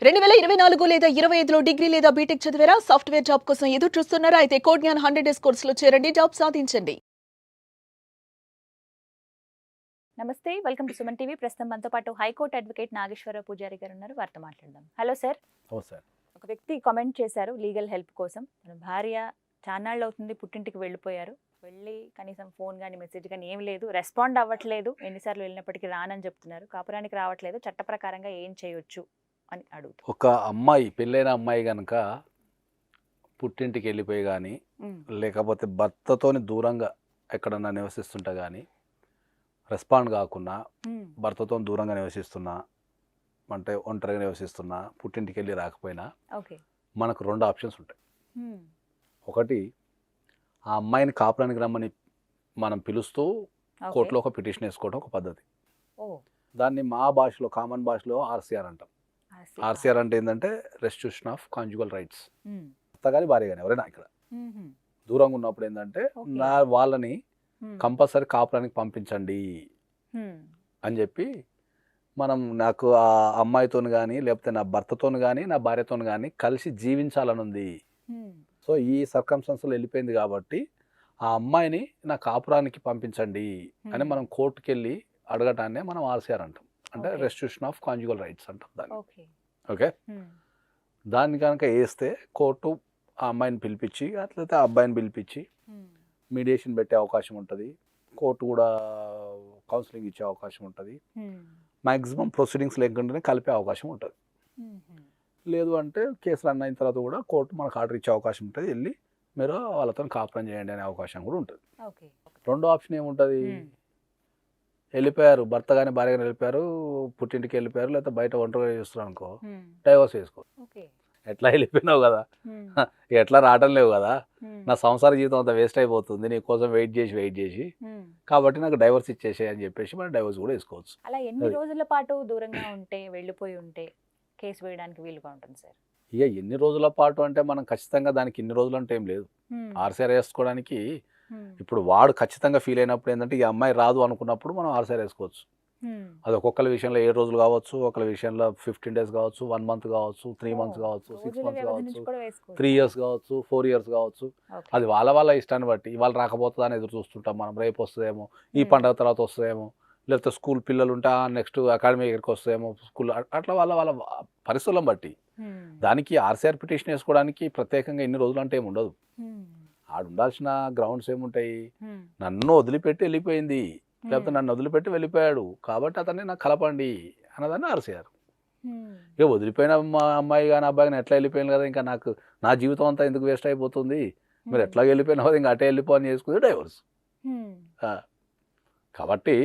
2024 లేదా 25లో డిగ్రీ లేదా బీటెక్ చదివారా? సాఫ్ట్‌వేర్ జాబ్ కోసం ఎదురు చూస్తున్నారా? అయితే కోడ్ జ్ఞాన్ 100 డేస్ కోర్సులో చేరండి, జాబ్ సాధించండి. నమస్తే, వెల్కమ్ టు సుమన్ టీవీ. ప్రస్తుతం మనతో పాటు హైకోర్టు అడ్వకేట్ నాగేశ్వరరావు పూజారి గారు ఉన్నారు. వారితో మాట్లాడదాం. Hello sir. సార్ ఒక వ్యక్తి కామెంట్ చేశారు లీగల్ హెల్ప్ కోసం. తన భార్య చాన్నాళ్ళు అవుతుంది పుట్టింటికి వెళ్ళిపోయారు. వెళ్ళి కనీసం ఫోన్ కానీ మెసేజ్ కానీ ఏం లేదు, రెస్పాండ్ అవ్వట్లేదు. ఎన్నిసార్లు వెళ్ళినప్పటికీ రానని చెప్తున్నారు. కాపురానికి రావట్లేదు. చట్ట ప్రకారంగా ఏం చేయొచ్చు అని అడుగుతారు. ఒక అమ్మాయి, పెళ్ళైన అమ్మాయి కనుక పుట్టింటికి వెళ్ళిపోయి కానీ లేకపోతే భర్తతోని దూరంగా ఎక్కడన్నా నివసిస్తుంటా కానీ రెస్పాండ్ కాకుండా, భర్తతో దూరంగా నివసిస్తున్నా అంటే ఒంటరిగా నివసిస్తున్నా, పుట్టింటికి వెళ్ళి రాకపోయినా మనకు రెండు ఆప్షన్స్ ఉంటాయి. ఒకటి, ఆ అమ్మాయిని కాపురానికి రమ్మని మనం పిలుస్తూ కోర్టులో ఒక పిటిషన్ వేసుకోవడం ఒక పద్ధతి. దాన్ని మా భాషలో, కామన్ భాషలో ఆర్సీఆర్ అంటాం. ఆర్సీఆర్ అంటే ఏంటంటే రెస్టిట్యూషన్ ఆఫ్ కాంజుగల్ రైట్స్. భర్త కానీ భార్య కానీ ఎవరైనా ఇక్కడ దూరంగా ఉన్నప్పుడు ఏంటంటే వాళ్ళని కంపల్సరీ కాపురానికి పంపించండి అని చెప్పి మనం, నాకు ఆ అమ్మాయితో కానీ లేకపోతే నా భర్తతో కానీ నా భార్యతో కానీ కలిసి జీవించాలని ఉంది. సో ఈ సర్కమ్స్టాన్స్లో వెళ్ళిపోయింది కాబట్టి ఆ అమ్మాయిని నా కాపురానికి పంపించండి అని మనం కోర్టుకి వెళ్ళి అడగటాన్నే మనం ఆర్సీఆర్ అంటాం. అంటే రెస్టిట్యూషన్ ఆఫ్ కాంజుగల్ రైట్స్ అంటాం దాన్ని. ఓకే, దాన్ని కనుక వేస్తే కోర్టు ఆ అమ్మాయిని పిలిపించి అట్లయితే ఆ అబ్బాయిని పిలిపించి మీడియేషన్ పెట్టే అవకాశం ఉంటుంది. కోర్టు కూడా కౌన్సిలింగ్ ఇచ్చే అవకాశం ఉంటుంది. మ్యాక్సిమం ప్రొసీడింగ్స్ లేకుండానే కలిపే అవకాశం ఉంటుంది. లేదు అంటే కేసు రన్ అయిన తర్వాత కూడా కోర్టు మనకు ఆర్డర్ ఇచ్చే అవకాశం ఉంటుంది. వెళ్ళి మీరు వాళ్ళతో కాపురం చేయండి అనే అవకాశం కూడా ఉంటుంది. రెండో ఆప్షన్ ఏముంటుంది, వెళ్ళిపోయారు భర్త కానీ భార్య కానీ వెళ్ళిపోయారు, పుట్టింటికి వెళ్ళిపోయారు, లేకపోతే బయట ఒంటరిగా చేస్తున్నారు అనుకో, డైవర్స్ వేసుకో. ఎట్లా వెళ్ళిపోయినావు కదా, ఎట్లా రావటం లేవు కదా, నా సంసార జీవితం అంతా వేస్ట్ అయిపోతుంది నీ కోసం వెయిట్ చేసి, కాబట్టి నాకు డైవర్స్ ఇచ్చేసాయి అని చెప్పేసి మనం డైవర్స్ కూడా వేసుకోవచ్చు. అలా ఎన్ని రోజుల పాటు దూరంగా ఉంటే, వెళ్ళిపోయి ఉంటే కేసు వేయడానికి వీలుగా ఉంటుంది సార్? ఇక ఎన్ని రోజుల పాటు అంటే మనం ఖచ్చితంగా దానికి ఇన్ని రోజులు అంటే ఏం లేదు. ఆర్సీఆర్ వేసుకోవడానికి ఇప్పుడు వాడు ఖచ్చితంగా ఫీల్ అయినప్పుడు ఏంటంటే ఈ అమ్మాయి రాదు అనుకున్నప్పుడు మనం ఆర్సీఆర్ వేసుకోవచ్చు. అది ఒక్కొక్కరి విషయంలో 7 రోజులు కావచ్చు, ఒకరి విషయంలో 15 days కావచ్చు, 1 month కావచ్చు, 3 months కావచ్చు, 6 months కావచ్చు, 3 years కావచ్చు, 4 years కావచ్చు. అది వాళ్ళ ఇష్టాన్ని బట్టి. ఇవాళ రాకపోతుందా అని ఎదురు చూస్తుంటాం మనం, రేపు వస్తుందేమో, ఈ పండుగ తర్వాత వస్తుందేమో, లేకపోతే స్కూల్ పిల్లలు ఉంటే నెక్స్ట్ అకాడమీ దగ్గరికి వస్తుందేమో స్కూల్, అట్లా వాళ్ళ పరిస్థితులను బట్టి. దానికి ఆర్సీఆర్ పిటిషన్ వేసుకోవడానికి ప్రత్యేకంగా ఇన్ని రోజులు అంటే ఏమి ఉండదు. ఆడు ఉండాల్సిన గ్రౌండ్స్ ఏముంటాయి, నన్ను వదిలిపెట్టి వెళ్ళిపోయింది లేకపోతే నన్ను వదిలిపెట్టి వెళ్ళిపోయాడు కాబట్టి అతన్ని నాకు కలపండి అన్నదాన్ని ఆర్సీఆర్. ఇక వదిలిపోయిన అమ్మాయి కానీ అబ్బాయి కానీ ఎట్లా వెళ్ళిపోయాను కదా, ఇంకా నాకు నా జీవితం అంతా ఎందుకు వేస్ట్ అయిపోతుంది, మీరు ఎట్లా వెళ్ళిపోయినా ఇంకా అటే వెళ్ళిపోని చేసుకుంది డైవర్స్. కాబట్టి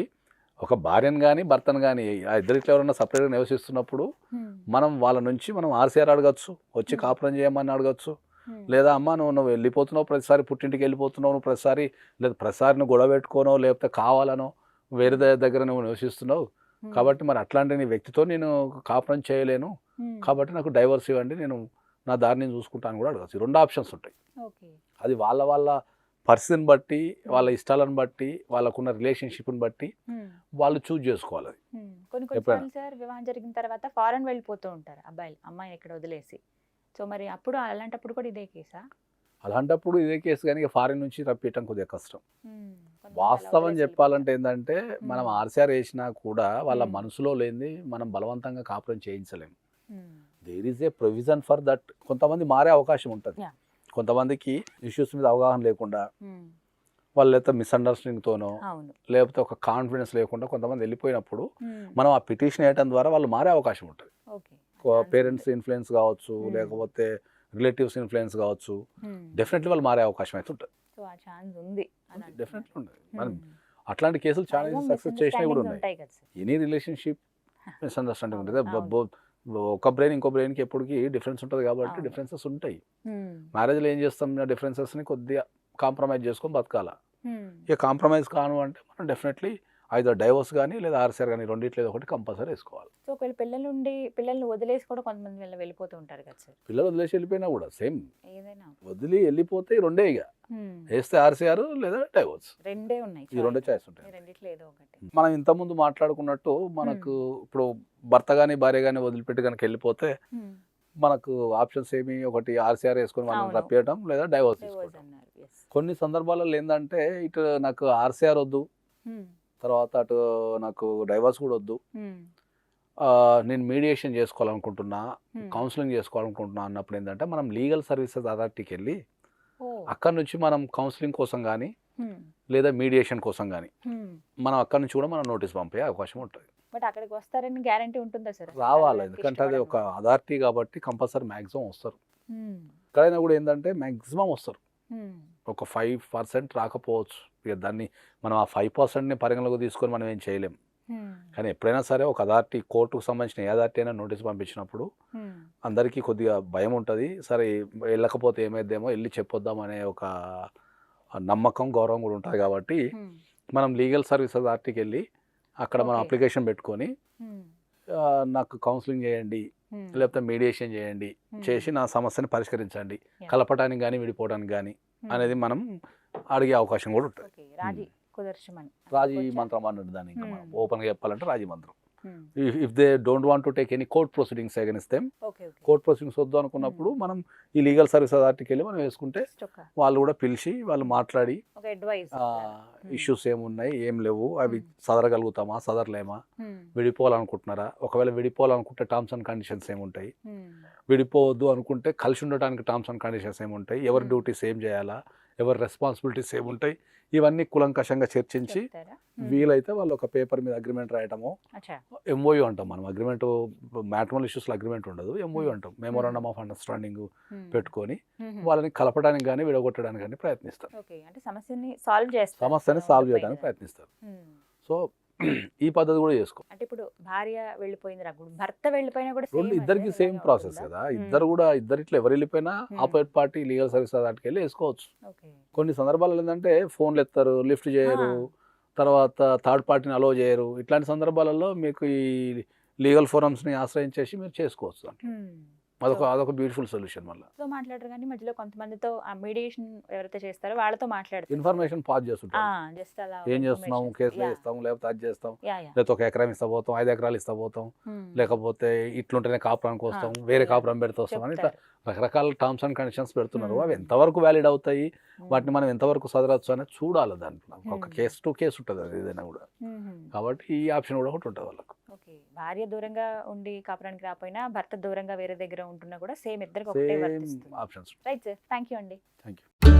ఒక భార్యను కానీ భర్తను కానీ ఆ ఇద్దరిట్లో ఎవరన్నా సపరేట్గా నివసిస్తున్నప్పుడు మనం వాళ్ళ నుంచి మనం ఆర్సీఆర్ అడగచ్చు, వచ్చి కాపురం చేయమని అడగచ్చు. లేదా అమ్మ నువ్వు వెళ్ళిపోతున్నావు, ప్రతిసారి పుట్టింటికి వెళ్ళిపోతున్నావు, నువ్వు ప్రతిసారి లేదా ప్రతిసారి నువ్వు గొడవ పెట్టుకోనో లేకపోతే కావాలనో వేరే దగ్గర నువ్వు నివసిస్తున్నావు, కాబట్టి మరి అట్లాంటి నీ వ్యక్తితో నేను కాపురం చేయలేను, కాబట్టి నాకు డైవర్స్ ఇవ్వండి, నేను నా దారిని చూసుకుంటాను కూడా అడగచ్చు. 2 ఆప్షన్స్ ఉంటాయి. అది వాళ్ళ పరిస్థితిని బట్టి, వాళ్ళ ఇష్టాలను బట్టి, వాళ్ళకున్న రిలేషన్షిప్ని బట్టి వాళ్ళు చూజ్ చేసుకోవాలి. కొన్ని సార్ వివాహం జరిగిన తర్వాత ఫారెన్ వెళ్ళిపోతూ ఉంటారు అబ్బాయిలు, అమ్మాయిని ఎక్కడ వదిలేసి. సో మరి అప్పుడు అలాంటప్పుడు కూడా ఇదే కేసా? అలాంటప్పుడు ఇదే కేసు, కానీ ఫారిన్ నుంచి రప్పించడం కొద్దిగా కష్టం. వాస్తవం చెప్పాలంటే ఏంటంటే మనం ఆర్సీఆర్ వేసినా కూడా వాళ్ళ మనసులో లేనిది మనం బలవంతంగా కాపురం చేయించలేము. There is a provision for that. కొంతమంది మారే అవకాశం ఉంటుంది, కొంతమందికి ఇష్యూస్ మీద అవగాహన లేకుండా వాళ్ళు లేకపోతే మిస్అండర్స్టాండింగ్తోనో లేకపోతే ఒక కాన్ఫిడెన్స్ లేకుండా కొంతమంది వెళ్ళిపోయినప్పుడు మనం ఆ పిటిషన్ వేయడం ద్వారా వాళ్ళు మారే అవకాశం ఉంటుంది. పేరెంట్స్ ఇన్ఫ్లుయెన్స్ కావచ్చు, లేకపోతే రిలేటివ్స్ ఇన్ఫ్లుయెన్స్ కావచ్చు, డెఫినెట్లీ వాళ్ళు మారే అవకాశం అయితే ఉంటుంది. డెఫినెట్లీ ఉంటుంది. మనం అట్లాంటి కేసులు చాలా సక్సెస్ చేసినవి కూడా ఉన్నాయి. ఎనీ రిలేషన్షిప్ మిస్అండర్స్టాండింగ్ ఉంటుంది. ఒక బ్రెయిన్ ఇంకో బ్రెయిన్కి ఎప్పటికీ డిఫరెన్స్ ఉంటుంది కాబట్టి డిఫరెన్సెస్ ఉంటాయి. మ్యారేజ్లో ఏం చేస్తాం, డిఫరెన్సెస్ని కొద్దిగా కాంప్రమైజ్ చేసుకొని బతకాల. ఇక కాంప్రమైజ్ కాను అంటే మనం డెఫినెట్లీ ఐదో డైవర్స్ కానీ లేదా ఆర్సీఆర్ కానీ రెండిట్లో ఒకటి కంపల్సరీ వేసుకోవాలి. సో ఒకవేళ పిల్లల్ని వదిలేసి కూడా కొంతమంది వెళ్ళిపోతూ ఉంటారు కదా సార్. పిల్లలు వదిలేసి వెళ్ళిపోయినా కూడా సేమ్, ఏదైనా వదిలి వెళ్ళిపోతే రెండే, ఇక వేస్తే ఆర్సీఆర్ లేదా డైవర్స్, రెండే ఉన్నాయి. ఈ 2 చాయిస్ ఉంటాయి. మనం ఇంతకుముందు మాట్లాడుకున్నట్టు మనకు ఇప్పుడు భర్త కానీ భార్య కానీ వదిలిపెట్టి కనుక వెళ్ళిపోతే మనకు ఆప్షన్స్ ఏమి, ఒకటి ఆర్సీఆర్ వేసుకొని మనం అవును. రప్పియటం లేదా డైవోర్స్ Divorce తీసుకోవడం. అన్నారు. Yes. కొన్ని సందర్భాలలో ఏంటంటే ఇటు నాకు ఆర్సీఆర్ వద్దు, తర్వాత అటు నాకు డైవర్స్ కూడా వద్దు, నేను మీడియేషన్ చేసుకోవాలనుకుంటున్నా, కౌన్సిలింగ్ చేసుకోవాలనుకుంటున్నా అన్నప్పుడు ఏంటంటే మనం లీగల్ సర్వీసెస్ అథారిటీకి వెళ్ళి అక్కడ నుంచి మనం కౌన్సిలింగ్ కోసం కానీ లేదా మీడియేషన్ కోసం కానీ మనం అక్కడ నుంచి కూడా మనం నోటీస్ పంపే అవకాశం ఉంటుంది. బట్ అక్కడికి వస్తారని గ్యారంటీ ఉంటుందా సార్? రావాలి, ఎందుకంటే అది ఒక అథారిటీ కాబట్టి కంపల్సరీ మ్యాక్సిమం వస్తారు. ఎక్కడైనా కూడా ఏంటంటే మ్యాక్సిమం వస్తారు. ఒక 5% రాకపోవచ్చు, ఇక దాన్ని మనం ఆ 5%ని పరిగణలోకి తీసుకొని మనం ఏం చేయలేం. కానీ ఎప్పుడైనా సరే ఒక అథారిటీ, కోర్టుకు సంబంధించిన ఏ అథారిటీ అయినా నోటీస్ పంపించినప్పుడు అందరికీ కొద్దిగా భయం ఉంటుంది. సరే వెళ్ళకపోతే ఏమైద్దేమో, వెళ్ళి చెప్పొద్దాం అనే ఒక నమ్మకం, గౌరవం కూడా ఉంటుంది. కాబట్టి మనం లీగల్ సర్వీస్ అథారిటీకి వెళ్ళి అక్కడ మనం అప్లికేషన్ పెట్టుకొని నాకు కౌన్సిలింగ్ చేయండి, లేకపోతే మీడియేషన్ చేయండి, చేసి నా సమస్యని పరిష్కరించండి, కలపడానికి కానీ విడిపోవడానికి కానీ అనేది మనం అడిగే అవకాశం కూడా ఉంటుంది. రాజీ మంత్రం అన్నట్టు దాన్ని ఇంకా మనం ఓపెన్గా చెప్పాలంటే రాజీ మంత్రం. If they don't want to take any court proceedings against them, court proceedings వద్దు అనుకున్నప్పుడు మనం ఈ లీగల్ సర్వీస్ అథారిటీకి వెళ్ళి మనం వేసుకుంటే వాళ్ళు కూడా పిలిచి వాళ్ళు మాట్లాడి ఇష్యూస్ ఏమున్నాయి, ఏం లేవు, అవి సదరగలుగుతామా, సదరలేమా, విడిపోవాలనుకుంటున్నారా, ఒకవేళ విడిపోవాలనుకుంటే టర్మ్స్ అండ్ కండిషన్స్ ఏముంటాయి, విడిపోవద్దు అనుకుంటే కలిసి ఉండటానికి టర్మ్స్ అండ్ కండిషన్స్ ఏముంటాయి, ఎవరి డ్యూటీస్ ఏం చేయాలా, ఎవరి రెస్పాన్సిబిలిటీస్ ఏముంటాయి, ఇవన్నీ కులంకషంగా చర్చించి వీలైతే వాళ్ళు ఒక పేపర్ మీద అగ్రిమెంట్ రాయటము, ఎంఓయూ అంటాం మనం. అగ్రిమెంట్ మ్యాట్రిమోనల్ ఇష్యూస్లో అగ్రిమెంట్ ఉండదు, ఎంఓయూ అంటాం, మెమోరాండమ్ ఆఫ్ అండర్స్టాండింగ్ పెట్టుకొని వాళ్ళని కలపడానికి కానీ విడగొట్టడానికి కానీ ప్రయత్నిస్తారు, సమస్యని సాల్వ్ చేయడానికి ప్రయత్నిస్తారు. సో ఈ పద్ధతి కూడా చేసుకో. అంటే ఇప్పుడు భార్య వెళ్ళిపోయింది, భర్త వెళ్ళిపోయినా కూడా రెండు ఇద్దరికి సేమ్ ప్రాసెస్ కదా. ఇద్దరిట్లో ఎవరు వెళ్ళిపోయినా ఆపోజిట్ పార్టీ లీగల్ సర్వీస్ అథారిటీకి వెళ్ళి వేసుకోవచ్చు. కొన్ని సందర్భాలు ఏంటంటే ఫోన్లు ఎత్తారు, లిఫ్ట్ చేయరు, తర్వాత థర్డ్ పార్టీని అలో చేయరు. ఇట్లాంటి సందర్భాలలో మీకు ఈ లీగల్ ఫోరమ్స్ని ఆశ్రయించేసి మీరు చేసుకోవచ్చు. అదొక బ్యూటిఫుల్ సొల్యూషన్. మళ్ళీ మాట్లాడరు కానీ మధ్యలో కొంతమందితో ఆ మీడియేషన్ ఎవరైతే చేస్తారో వాళ్ళతో మాట్లాడతారు, ఇన్ఫర్మేషన్ పాస్ చేస్తుంటారు. ఏం చేస్తున్నాము, కేసులు ఇస్తాము, లేకపోతే అది చేస్తాం, లేకపోతే 1 ఎకరం ఇస్తా పోతాం, 5 ఎకరాలు ఇస్తా పోతాం, లేకపోతే ఇట్లుంటేనే కాపురానికి వస్తాం, వేరే కాపురం పెడితే వస్తాం అని ఇట్లా రకరకాల టర్మ్స్ అండ్ కండిషన్స్ పెడుతున్నారు. అవి ఎంతవరకు వ్యాలిడ్ అవుతాయి, వాటిని మనం ఎంతవరకు సదరచ్చు అనేది చూడాలి. దాంట్లో ఒక కేసు టు కేసు ఉంటుంది అది ఏదైనా కూడా. కాబట్టి ఈ ఆప్షన్ కూడా ఒకటి ఉంటుంది వాళ్ళకు. భార్య దూరంగా ఉండి కాపురానికి రాపోయినా భర్త దూరంగా వేరే దగ్గర ఉంటున్నా కూడా సేమ్ ఇద్దరికి ఒకటే వర్తిస్తుంది. Options. Right sir, thank you అండి. Thank you.